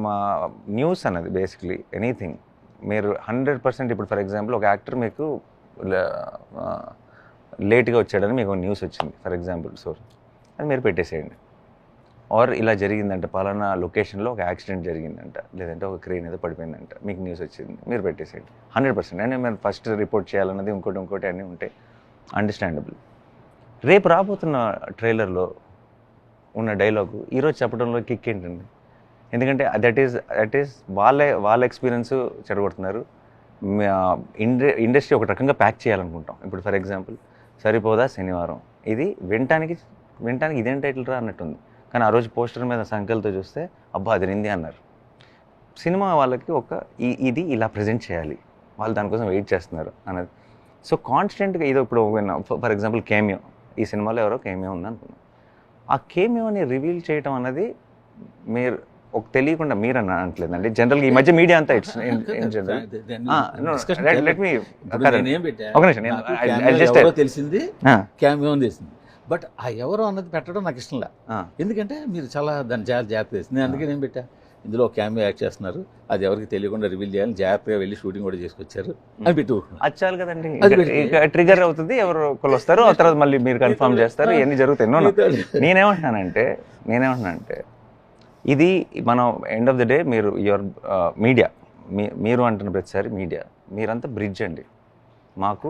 మా న్యూస్ అన్నది basically anything మీరు 100% ఇప్పుడు ఫర్ ఎగ్జాంపుల్ ఒక యాక్టర్ మీకు లేట్గా వచ్చాడని మీకు న్యూస్ వచ్చింది ఫర్ ఎగ్జాంపుల్. సో అది మీరు పెట్టేసేయండి. ఆర్ ఇలా జరిగిందంట, పలానా లొకేషన్లో ఒక యాక్సిడెంట్ జరిగిందంట, లేదంటే ఒక క్రేన్ ఏదో పడిపోయిందంట, మీకు న్యూస్ వచ్చింది, మీరు పెట్టేసేయండి 100%. అంటే మీరు ఫస్ట్ రిపోర్ట్ చేయాలన్నది ఇంకోటి అన్నీ ఉంటాయి, అండర్స్టాండబుల్. రేపు రాబోతున్న ట్రైలర్లో ఉన్న డైలాగు ఈరోజు చెప్పడంలో కిక్ ఏంటండి? ఎందుకంటే దట్ ఈస్ వాళ్ళ ఎక్స్పీరియన్స్ చెడగొడుతున్నారు. ఇండస్ట్రీ ఒక రకంగా ప్యాక్ చేయాలనుకుంటాం. ఇప్పుడు ఫర్ ఎగ్జాంపుల్ సరిపోదా శనివారం, ఇది వినటానికి ఇదేం టైటిల్ రా అన్నట్టుంది. కానీ ఆ రోజు పోస్టర్ మీద సంఖ్యలతో చూస్తే అబ్బా అది నింది అన్నారు. సినిమా వాళ్ళకి ఇది ఇలా ప్రజెంట్ చేయాలి, వాళ్ళు దానికోసం వెయిట్ చేస్తున్నారు అన్నది. సో కాన్స్టెంట్గా ఇది ఇప్పుడు ఫర్ ఎగ్జాంపుల్ కేమియో, ఈ సినిమాలో ఎవరో కేమియో ఉందనుకున్నాం. ఆ కేమియోని రివీల్ చేయటం అన్నది మీరు తెలియకుండా మీరు అనట్లేదండి. జనరల్గా ఈ మధ్య మీడియా అంతా ఇట్స్ తెలిసింది క్యామియో తెలిసింది, బట్ ఆ ఎవరో అన్నది పెట్టడం నాకు ఇష్టంలా. ఎందుకంటే మీరు చాలా దాన్ని జాగ్రత్త చేసింది. అందుకే నేను పెట్టా, ఇందులో క్యామియో యాక్ట్ చేస్తున్నారు, అది ఎవరికి తెలియకుండా రివీల్ చేయాలని జాగ్రత్తగా వెళ్ళి షూటింగ్ కూడా చేసుకొచ్చారు అని పెట్టి అచ్చాలి కదండి. ట్రిగర్ అవుతుంది, ఎవరు ఒకళ్ళు వస్తారు, ఆ తర్వాత మళ్ళీ మీరు కన్ఫర్మ్ చేస్తారు, ఇవన్నీ జరుగుతాయి. నేనేమంటున్నానంటే ఇది మనం ఎండ్ ఆఫ్ ద డే మీరు యువర్ మీడియా, మీరు అంటున్న ప్రతిసారి మీడియా, మీరంతా బ్రిడ్జ్ అండి, మాకు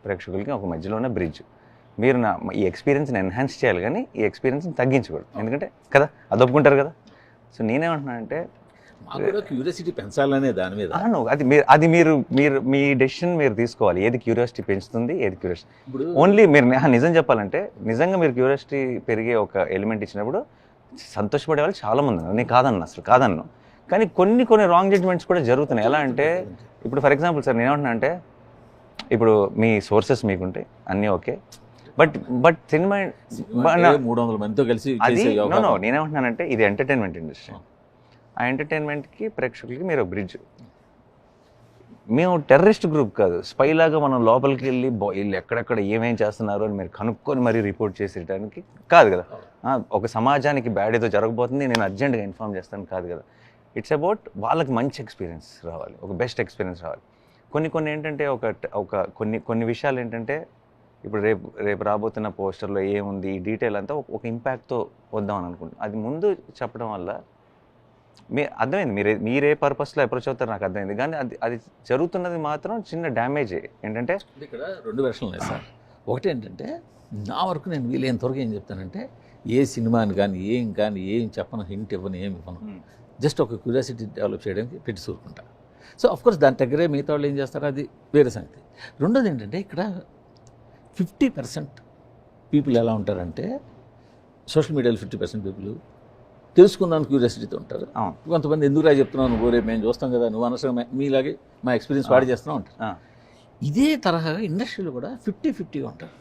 ప్రేక్షకులకి ఒక మధ్యలోనే బ్రిడ్జ్. మీరు ఈ ఎక్స్పీరియన్స్ని ఎన్హాన్స్ చేయాలి, కానీ ఈ ఎక్స్పీరియన్స్ని తగ్గించకూడదు. ఎందుకంటే కదా అది ఒప్పుకుంటారు కదా. సో నేనేమంటున్నానంటే క్యూరియాసిటీ పెంచాలనే దాని మీద అది మీరు మీ డెసిషన్ మీరు తీసుకోవాలి, ఏది క్యూరియాసిటీ పెంచుతుంది, ఏది క్యూరియాసిటీ. ఓన్లీ మీరు నిజం చెప్పాలంటే నిజంగా మీరు క్యూరియాసిటీ పెరిగే ఒక ఎలిమెంట్ ఇచ్చినప్పుడు సంతోషపడే వాళ్ళు చాలామంది ఉన్నారు, నేను కాదన్ను. కానీ కొన్ని రాంగ్ జడ్జ్మెంట్స్ కూడా జరుగుతున్నాయి. ఎలా అంటే ఇప్పుడు ఫర్ ఎగ్జాంపుల్ సార్ నేనేమంటున్నా అంటే, ఇప్పుడు మీ సోర్సెస్ మీకుంటాయి అన్నీ ఓకే, బట్ సినిమా 300 మందితో కలిసి నేనేమంటున్నానంటే ఇది ఎంటర్టైన్మెంట్ ఇండస్ట్రీ. ఆ ఎంటర్టైన్మెంట్కి ప్రేక్షకులకి మీరు బ్రిడ్జ్. మేము టెర్రరిస్ట్ గ్రూప్ కాదు, స్పైలాగా మనం లోపలికి వెళ్ళి వీళ్ళు ఎక్కడెక్కడ ఏమేం చేస్తున్నారు అని మీరు కనుక్కొని మరీ రిపోర్ట్ చేసేయడానికి కాదు కదా. ఒక సమాజానికి బ్యాడ్ ఏదో జరగబోతుంది, నేను అర్జెంట్గా ఇన్ఫార్మ్ చేస్తాను కాదు కదా. ఇట్స్ అబౌట్ వాళ్ళకి మంచి ఎక్స్పీరియన్స్ రావాలి, ఒక బెస్ట్ ఎక్స్పీరియన్స్ రావాలి. కొన్ని ఏంటంటే కొన్ని విషయాలు ఏంటంటే ఇప్పుడు రేపు రాబోతున్న పోస్టర్లో ఏముంది ఈ డీటెయిల్ అంతా ఒక ఇంపాక్ట్తో వద్దామని అనుకుంటున్నాను. అది ముందు చెప్పడం వల్ల అర్థమైంది, మీరే పర్పస్లో అప్రోచ్ అవుతారు నాకు అర్థమైంది. కానీ అది జరుగుతున్నది మాత్రం చిన్న డ్యామేజ్. ఏంటంటే ఇక్కడ 2 వెర్షన్లు ఉన్నాయి సార్. ఒకటి ఏంటంటే నా వరకు నేను వీలైనంతవరకు ఏం చెప్తానంటే, ఏ సినిమాని కానీ ఏం చెప్పను, హింట్ ఇవ్వను, ఏమి ఇవ్వను, జస్ట్ ఒక క్యూరియాసిటీ డెవలప్ చేయడానికి పెట్టి చూరుకుంటా. సో అఫ్కోర్స్ దాని దగ్గరే మిగతా వాళ్ళు ఏం చేస్తారో అది వేరే సంగతి. రెండోది ఏంటంటే ఇక్కడ 50% పీపుల్ ఎలా ఉంటారంటే, సోషల్ మీడియాలో 50% పీపుల్ తెలుసుకుందాను క్యూరియాసిటీతో ఉంటారు. కొంతమంది ఎందుకు రా చెప్తున్నావు నువ్వు, రేపు మేము చూస్తాం కదా, నువ్వు అనవసరంగా మీలాగే మా ఎక్స్పీరియన్స్ వాడి చేస్తున్నావు ఉంటారు. ఇదే తరహా ఇండస్ట్రీలో కూడా 50-50 ఉంటారు.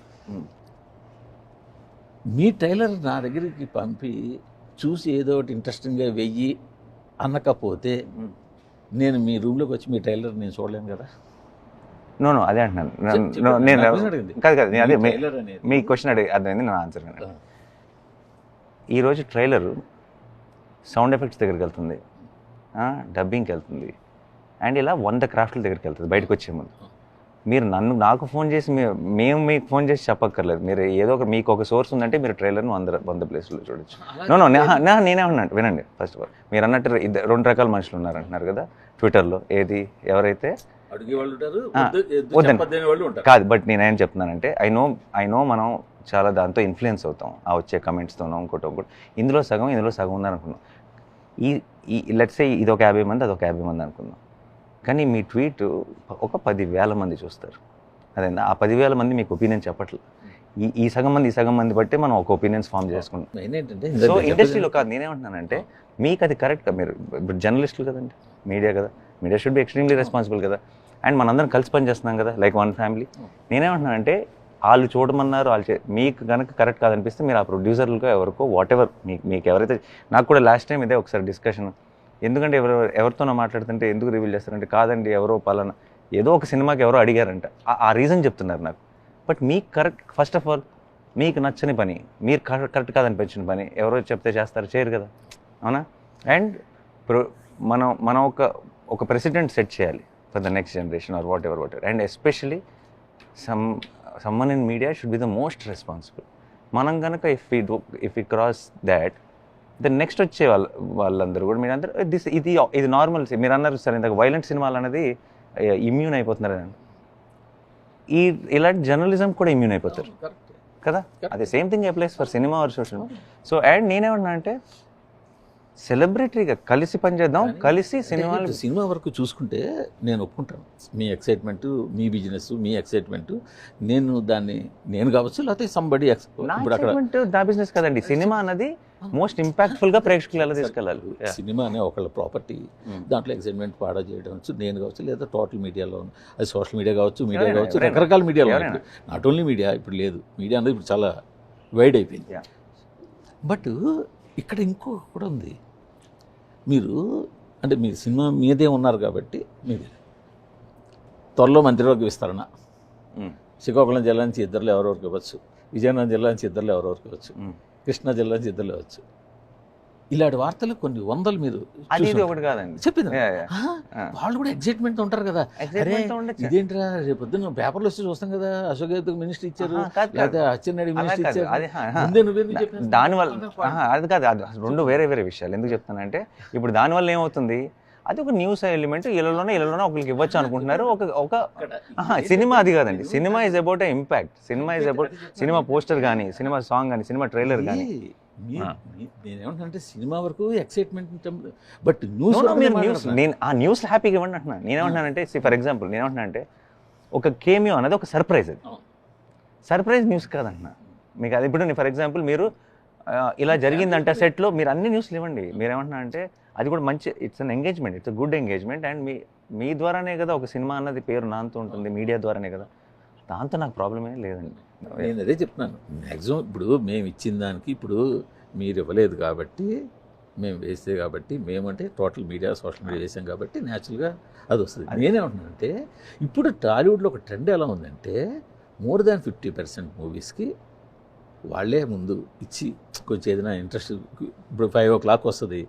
మీ ట్రైలర్ నా దగ్గరికి పంపి చూసి ఏదో ఒకటి ఇంట్రెస్టింగ్గా వెయ్యి అనకపోతే నేను మీ రూమ్లోకి వచ్చి మీ ట్రైలర్ నేను చూడలేను కదా. నో అదే అంటున్నాను నేను. కాదు అదే మీ క్వశ్చన్ అర్థమైంది, నా ఆన్సర్. ఈరోజు ట్రైలర్ సౌండ్ ఎఫెక్ట్స్ దగ్గరికి వెళ్తుంది, డబ్బింగ్కి వెళ్తుంది, అండ్ ఇలా 100 క్రాఫ్ట్ల దగ్గరికి వెళ్తుంది బయటకు వచ్చే ముందు. మీరు నాకు ఫోన్ చేసి మేము మీకు ఫోన్ చేసి చెప్పక్కర్లేదు. మీరు ఏదో మీకు ఒక సోర్స్ ఉందంటే మీరు ట్రైలర్ని 100 ప్లేస్లో చూడొచ్చు. నేనేమన్నాను వినండి. ఫస్ట్ ఆఫ్ ఆల్ మీరు అన్నట్టు 2 రకాల మనుషులు ఉన్నారంటున్నారు కదా ట్విట్టర్లో. ఎవరైతే కాదు, బట్ నేనేం చెప్తున్నానంటే ఐ నో మనం చాలా దాంతో ఇన్ఫ్లుయెన్స్ అవుతాం, ఆ వచ్చే కమెంట్స్తోనో ఇంకోటి. ఇందులో సగం ఉందనుకున్నాం. ఈ లెట్స్ సే ఇది ఒక 50 మంది, అదొక 50 మంది అనుకున్నాం. కానీ మీ ట్వీట్ ఒక 10,000 మంది చూస్తారు. అదే ఆ 10,000 మంది మీకు ఒపీనియన్ చెప్పట్లేదు. ఈ సగం మంది బట్టి మనం ఒక ఒపీనియన్స్ ఫామ్ చేసుకుంటాం. సో ఇండస్ట్రీలో కాదు, నేనేమంటున్నానంటే మీకు అది కరెక్ట్గా, మీరు ఇప్పుడు జర్నలిస్టులు కదండి, media should be extremely responsible కదా. అండ్ మనందరం కలిసి పని చేస్తున్నాం కదా, లైక్ వన్ ఫ్యామిలీ. నేనేమంటున్నానంటే వాళ్ళు చూడమన్నారు, మీకు కనుక కరెక్ట్ కాదనిపిస్తే మీరు ఆ ప్రొడ్యూసర్లుగా ఎవరికో వాటెవర్ మీకు ఎవరైతే, నాకు కూడా లాస్ట్ టైం ఇదే ఒకసారి డిస్కషన్, ఎందుకంటే ఎవరితోనో మాట్లాడుతుంటే ఎందుకు రివీల్ చేస్తారంటే, కాదండి ఎవరో పలానా ఏదో ఒక సినిమాకి ఎవరో అడిగారంట, ఆ రీజన్ చెప్తున్నారు నాకు. బట్ మీకు కరెక్ట్, ఫస్ట్ ఆఫ్ ఆల్ మీకు నచ్చని పని, మీరు కరెక్ట్ కాదనిపించిన పని ఎవరో చెప్తే చేయరు కదా, అవునా? అండ్ మనం ఒక ప్రెసిడెంట్ సెట్ చేయాలి for the next generation or whatever and especially someone in media should be the most responsible. మనం కనుక if we cross that then next వచ్చే వాళ్ళందరూ కూడా మీరందరూ ఇది నార్మల్. మీరు అన్నారు సార్ ఇందాక వైలెంట్ సినిమాలు అనేది ఇమ్యూన్ అయిపోతున్నారు అని. ఇలాంటి జర్నలిజం కూడా ఇమ్యూన్ అయిపోతారు కదా. అదే same thing applies for cinema or social. So and నేనేమన్నా అంటే సెలబ్రిటీగా కలిసి పనిచేద్దాం, కలిసి సినిమా వరకు చూసుకుంటే నేను ఒప్పుకుంటాను. మీ ఎక్సైట్మెంట్, మీ బిజినెస్, మీ ఎక్సైట్మెంట్, నేను కావచ్చు లేకపోతే సంబడి నా బిజినెస్ కదండి. సినిమా అన్నది మోస్ట్ ఇంపాక్ట్ఫుల్ గా ప్రేక్షకులు ఎలా తీసుకెళ్ళాలి. సినిమా అనే ఒకళ్ళ ప్రాపర్టీ, దాంట్లో ఎక్సైట్మెంట్ పాడా చేయడం నేను కావచ్చు లేదా టోటల్ మీడియాలో, అది సోషల్ మీడియా కావచ్చు, రకరకాల మీడియాలో, నాట్ ఓన్లీ మీడియా ఇప్పుడు లేదు. మీడియా అనేది ఇప్పుడు చాలా వైడ్ అయిపోయింది. బట్ ఇక్కడ ఇంకో కూడా ఉంది. మీరు సినిమా మీదే ఉన్నారు కాబట్టి మీరు త్వరలో మంత్రివర్గ విస్తరణ, శ్రీకాకుళం జిల్లా నుంచి ఇద్దరులో ఎవరెవరికి ఇవ్వచ్చు, విజయనగరం జిల్లా నుంచి ఇద్దరులో ఎవరెవరికి ఇవ్వచ్చు, కృష్ణా జిల్లా నుంచి ఇద్దరులో ఇవ్వచ్చు. ఇలాంటి వార్తలు కొన్ని వందలు మీరు ఒకటి కాదండి చెప్పింది. వాళ్ళు కూడా ఎగ్జైట్మెంట్ ఉంటారు కదా, ఇదేంట్రా రేపు పొద్దున్న పేపర్లో వచ్చి చూస్తాం కదా, అశోక్ గెహ్లోట్ మినిస్టర్ ఇచ్చారు లేదా అచ్చెన్నాయుడు మినిస్టర్ ఇచ్చారు. దానివల్ల అది కాదు, అది రెండు వేరే వేరే విషయాలు. ఎందుకు చెప్తానంటే ఇప్పుడు దానివల్ల ఏమవుతుంది, అది ఒక న్యూస్ ఎలిమెంట్, ఇళ్ళలోనే ఒకరికి ఇవ్వచ్చు అనుకుంటున్నారు. ఒక సినిమా అది కాదండి. Cinema is about impact. Cinema is about cinema poster కానీ, సినిమా సాంగ్ కానీ, సినిమా ట్రైలర్ కానీ. నేనేమంటానంటే సినిమా వరకు ఎక్సైట్మెంట్, బట్ న్యూస్ నేను ఆ న్యూస్ హ్యాపీగా ఇవ్వండి అంటున్నాను. నేనేమంటున్నానంటే ఫర్ ఎగ్జాంపుల్ నేనేమంటున్నానంటే ఒక కేమియో అనేది ఒక సర్ప్రైజ్. అది సర్ప్రైజ్ న్యూస్ కాదంటున్నా మీకు. అది ఇప్పుడు ఫర్ ఎగ్జాంపుల్ మీరు ఇలా జరిగిందంటే సెట్లో మీరు అన్ని న్యూస్లు ఇవ్వండి. మీరేమంటున్నా అంటే అది కూడా మంచి, it's an engagement, it's a good engagement. And మీ ద్వారానే కదా ఒక సినిమా అన్నది పేరు నాంతో ఉంటుంది, మీడియా ద్వారానే కదా. దాంతో నాకు ప్రాబ్లమే లేదండి. నేను అదే చెప్తున్నాను. మ్యాక్సిమం ఇప్పుడు మేము ఇచ్చిన దానికి ఇప్పుడు మీరు ఇవ్వలేదు కాబట్టి, మేము వేస్తే కాబట్టి, మేమంటే టోటల్ మీడియా సోషల్ మీడియా వేసాం కాబట్టి న్యాచురల్గా అది వస్తుంది. నేనేమంటున్నానంటే ఇప్పుడు టాలీవుడ్లో ఒక ట్రెండ్ ఎలా ఉందంటే మోర్ దాన్ 50% మూవీస్కి వాళ్ళే ముందు ఇచ్చి కొంచెం ఏదైనా ఇంట్రెస్ట్, ఇప్పుడు 5 o'clock వస్తుంది,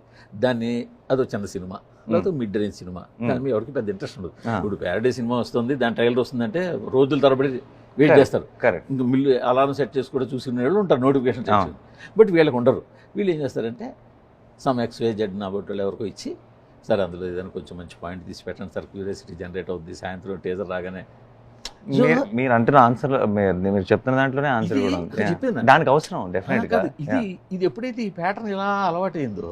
దాన్ని అదో చిన్న సినిమా లేకపోతే మిడ్ రేంజ్ సినిమా, దాని ఎవరికి పెద్ద ఇంట్రెస్ట్ ఉండదు. ఇప్పుడు ప్యారడీ సినిమా వస్తుంది, దాని ట్రైలర్ వస్తుందంటే రోజుల తరబడి వెయిట్ చేస్తారు. ఇంకా మిల్లు అలారం సెట్ చేసి కూడా చూసిన వాళ్ళు ఉంటారు, నోటిఫికేషన్ చేసి. బట్ వీళ్ళకి ఉండరు. వీళ్ళు ఏం చేస్తారంటే సమ్ XYZ అబౌట్ వాళ్ళు ఎవరికో ఇచ్చి, సార్ అందులో ఏదైనా కొంచెం మంచి పాయింట్ తీసి పెట్టండి సార్, క్యూరియాసిటీ జనరేట్ అవుద్ది, సాయంత్రం టీజర్ రాగానే. మీరు అంటున్న ఆన్సర్, మీరు చెప్తున్న దాంట్లోనే ఆన్సర్ కూడా ఉంది. దానికి అవసరం డెఫినెట్గా. ఇది ఎప్పుడైతే ఈ ప్యాటర్న్ ఇలా అలవాటైందో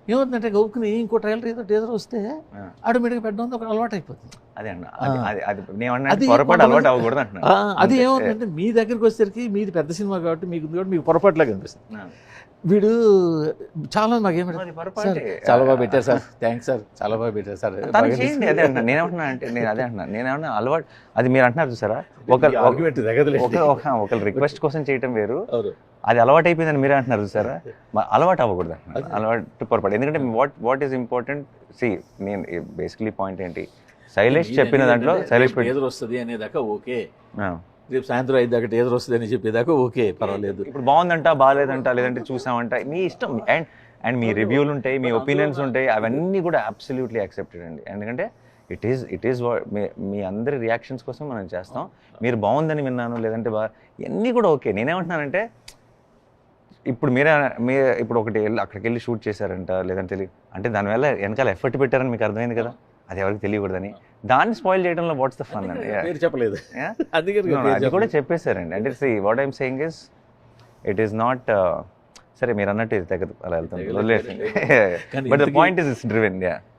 ఏమవుతుందంటే గౌకుని ఇంకో ట్రైలర్ ఏదో టీజర్ వస్తే ఆటోమేటిక్గా పెట్టడం ఒక అలవాటు అయిపోతుంది. అదే అన్న పొరపాటు అలవాటు అవ్వకూడదు అంటున్నా. అది ఏమవుతుందంటే మీ దగ్గరికి వచ్చేసరికి మీది పెద్ద సినిమా కాబట్టి మీకు పొరపాటులాగా అనిపిస్తుంది. వీడు చాలా మాకేమంటే చాలా బాగా పెట్టారు సార్, థ్యాంక్స్ సార్, చాలా బాగా పెట్టారు సార్. అదే అంటున్నా. నేనేమన్నా అలవాటు, అది మీరు అంటున్నారు చూసారా, ఒకరు రిక్వెస్ట్ కోసం చేయటం వేరు, అది అలవాటు అయిపోయిందని మీరే అంటున్నారు చూసారా. అలవాటు అవ్వకూడదు అంటున్నారు, అలవాటు పొరపాటు. ఎందుకంటే వాట్ ఈస్ ఇంపార్టెంట్, నేను బేసికలీ పాయింట్ ఏంటి, శైలేష్ చెప్పిన దాంట్లో శైలేష్ ఎదురు వస్తుంది అనేదాకా ఓకే, రేపు సాయంత్రం 5 దాకా ఎదురు వస్తుంది అని చెప్పేదాకా ఓకే, పర్వాలేదు. ఇప్పుడు బాగుందంట, బాగాలేదంట, లేదంటే చూసామంట, మీ ఇష్టం. అండ్ మీ రివ్యూలు ఉంటాయి, మీ ఒపీనియన్స్ ఉంటాయి, అవన్నీ కూడా అబ్సల్యూట్లీ యాక్సెప్టెడ్ అండి. ఎందుకంటే ఇట్ ఈస్ మీ అందరి రియాక్షన్స్ కోసం మనం చేస్తాం. మీరు బాగుందని విన్నాను, లేదంటే ఇవన్నీ కూడా ఓకే. నేనేమంటున్నానంటే ఇప్పుడు ఇప్పుడు అక్కడికి వెళ్ళి షూట్ చేశారంట, లేదంటే తెలియదు అంటే దానివల్ల వెనకాల ఎఫర్ట్ పెట్టారని మీకు అర్థమైంది కదా, అది ఎవరికి తెలియకూడదని. దాన్ని స్పాయిల్ చేయడంలో వాట్స్ ద ఫన్ అండి. చెప్పలేదు, అది కూడా చెప్పేశారండి. అంటే what I'm saying is it is not, సరే మీరు అన్నట్టు ఇది తగ్గదు, అలా వెళ్తాను. But the point is driven.